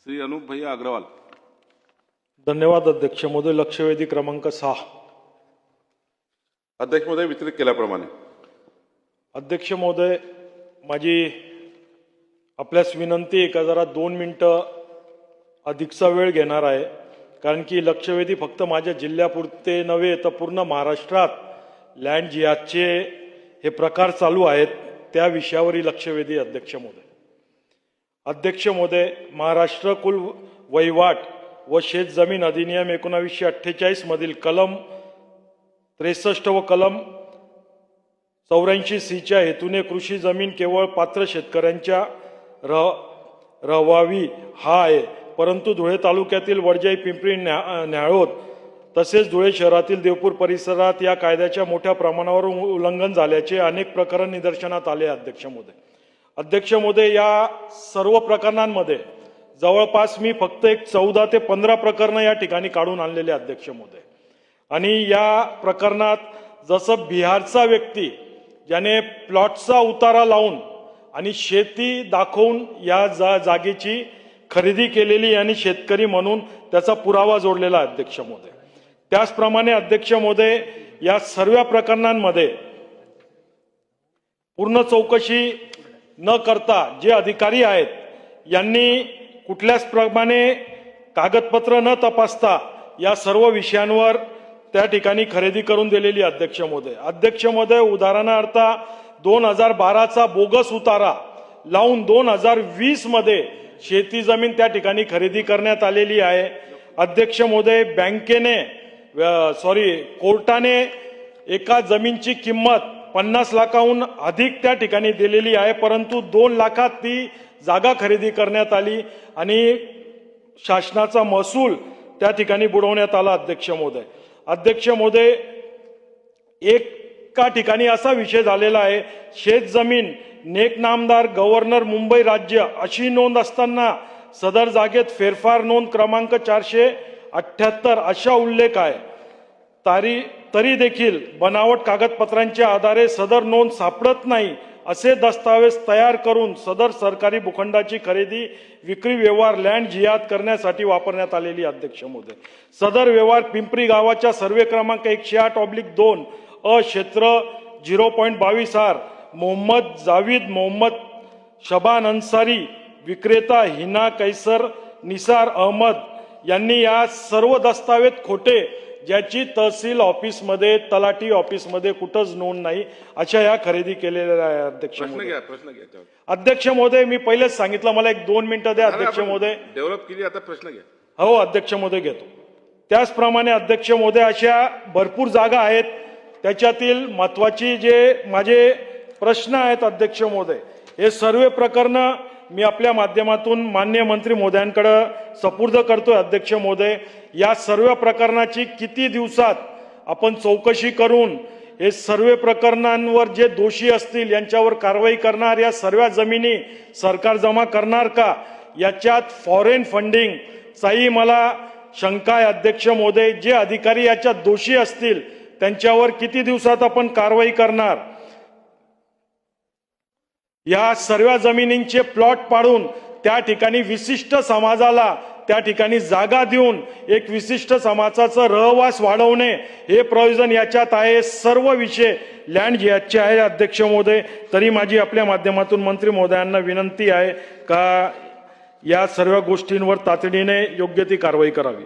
श्री अनूप भैया अग्रवाल। धन्यवाद अध्यक्ष महोदय। लक्षवेधी क्रमांक 6। अध्यक्ष महोदय, वितरित केल्याप्रमाणे अध्यक्ष महोदय, माझी आपल्यास विनंती आहे का जरा 2 मिनिटं अधिकचा वेळ घेणार आहे, कारण की लक्षवेधी फक्त माझ्या जिल्ह्यापुरते नव्हे तर पूर्ण महाराष्ट्रात लँड जिहादचे हे प्रकार चालू आहेत, त्या विषयावरील लक्षवेधी अध्यक्ष महोदय। अध्यक्ष महोदय, महाराष्ट्र कुल वहिवाट व शेत जमीन अधिनियम 1948 मधील कलम 63 व कलम 84C च्या हेतूने कृषी जमीन केवळ पात्र शेतकऱ्यांच्या रहावी हा आहे, परंतु धुळे तालुक्यातील वडजाई, पिंपरी, न्याळोद तसेच धुळे शहरातील देवपूर परिसरात या कायद्याच्या मोठ्या प्रमाणावर उल्लंघन झाल्याचे अनेक प्रकरण निदर्शनात आले। अध्यक्ष महोदय, या सर्व प्रकरणांमध्ये जवळपास मी फक्त एक 14 ते 15 प्रकरणं या ठिकाणी काढून आणलेले अध्यक्ष महोदय। आणि या प्रकरणात जसं बिहारचा व्यक्ती ज्याने प्लॉटचा उतारा लावून आणि शेती दाखवून या जागेची खरेदी केलेली आणि शेतकरी म्हणून त्याचा पुरावा जोडलेला अध्यक्ष महोदय। त्याचप्रमाणे अध्यक्ष महोदय, या सर्व प्रकरणांमध्ये पूर्ण चौकशी न करता जे अधिकारी आहेत यांनी कुठल्याच प्रमाणे कागदपत्र न तपासता या सर्व विषयांवर त्या ठिकाणी खरेदी करून दिलेली अध्यक्ष महोदय। उदाहरणार्थ 2012चा बोगस उतारा लावून 2020 मध्ये शेती जमीन त्या ठिकाणी खरेदी करण्यात आलेली आहे। अध्यक्ष महोदय, कोर्टाने एका जमीनची किंमत 50 लाखाहून अधिक त्या ठिकाणी दिलेली आहे, परंतु 2 लाखात ती जागा खरेदी करण्यात आली आणि शासनाचा महसूल त्या ठिकाणी बुडवण्यात आला। अध्यक्ष महोदय, एका ठिकाणी असा विषय झालेला आहे, शेत जमीन नेक नामदार गव्हर्नर मुंबई राज्य अशी नोंद असताना सदर जागेत फेरफार नोंद क्रमांक 478 अशा उल्लेख आहे, तरी देखील बनावट कागदपत्रांच्या आधारे सदर नोंद सापडत नाही असे दस्तावेज तयार करून सदर सरकारी भूखंडाची खरेदी विक्री व्यवहार लँड जिहाद करण्यासाठी वापरण्यात आलेली। अध्यक्ष महोदय, सदर व्यवहार पिंपरी गावाच्या सर्वे क्रमांक 108/2 क्षेत्र 0.22 आर मोहम्मद जावेद मोहम्मद शबान अन्सारी विक्रेता हिना कैसर निसार अहमद यांनी या सर्व दस्तावेज खोटे, ज्याची तहसील ऑफिसमध्ये तलाठी ऑफिसमध्ये कुठंच नोंद नाही, अशा या खरेदी केलेल्या आहे। अध्यक्ष महोदय, मी पहिलेच सांगितलं मला 1-2 मिनिटं द्या। अध्यक्ष महोदय, डेव्हलप केली, आता प्रश्न घ्या। हो अध्यक्ष महोदय, घेतो। त्याचप्रमाणे अध्यक्ष महोदय, अशा भरपूर जागा आहेत, त्याच्यातील महत्वाची जे माझे प्रश्न आहेत अध्यक्ष महोदय, हे सर्व प्रकरण मी आपल्या माध्यमातून माननीय मंत्री महोदयांकडे सपूर्द करतोय। अध्यक्ष महोदय, या सर्व प्रकरणाची किती दिवसात आपण चौकशी करून हे सर्व प्रकरणांवर जे दोषी असतील यांच्यावर कारवाई करणार, या सर्व जमिनी सरकार जमा करणार का, याच्यात फॉरेन फंडिंग चाही मला शंका आहे। अध्यक्ष महोदय, जे अधिकारी याच्यात दोषी असतील त्यांच्यावर किती दिवसात आपण कारवाई करणार, या सर्व जमिनींचे प्लॉट पाडून त्या ठिकाणी विशिष्ट समाजाला त्या ठिकाणी जागा देऊन एक विशिष्ट समाजाचा रहवास वाढवणे हे प्रयोजन याच्यात आहे। सर्व विषय लँड जिहादचे आहे। अध्यक्ष महोदय, तरी माझी आपल्या माध्यमातून मंत्री महोदयांना विनंती आहे का या सर्व गोष्टींवर तातडीने योग्य ती कारवाई करावी।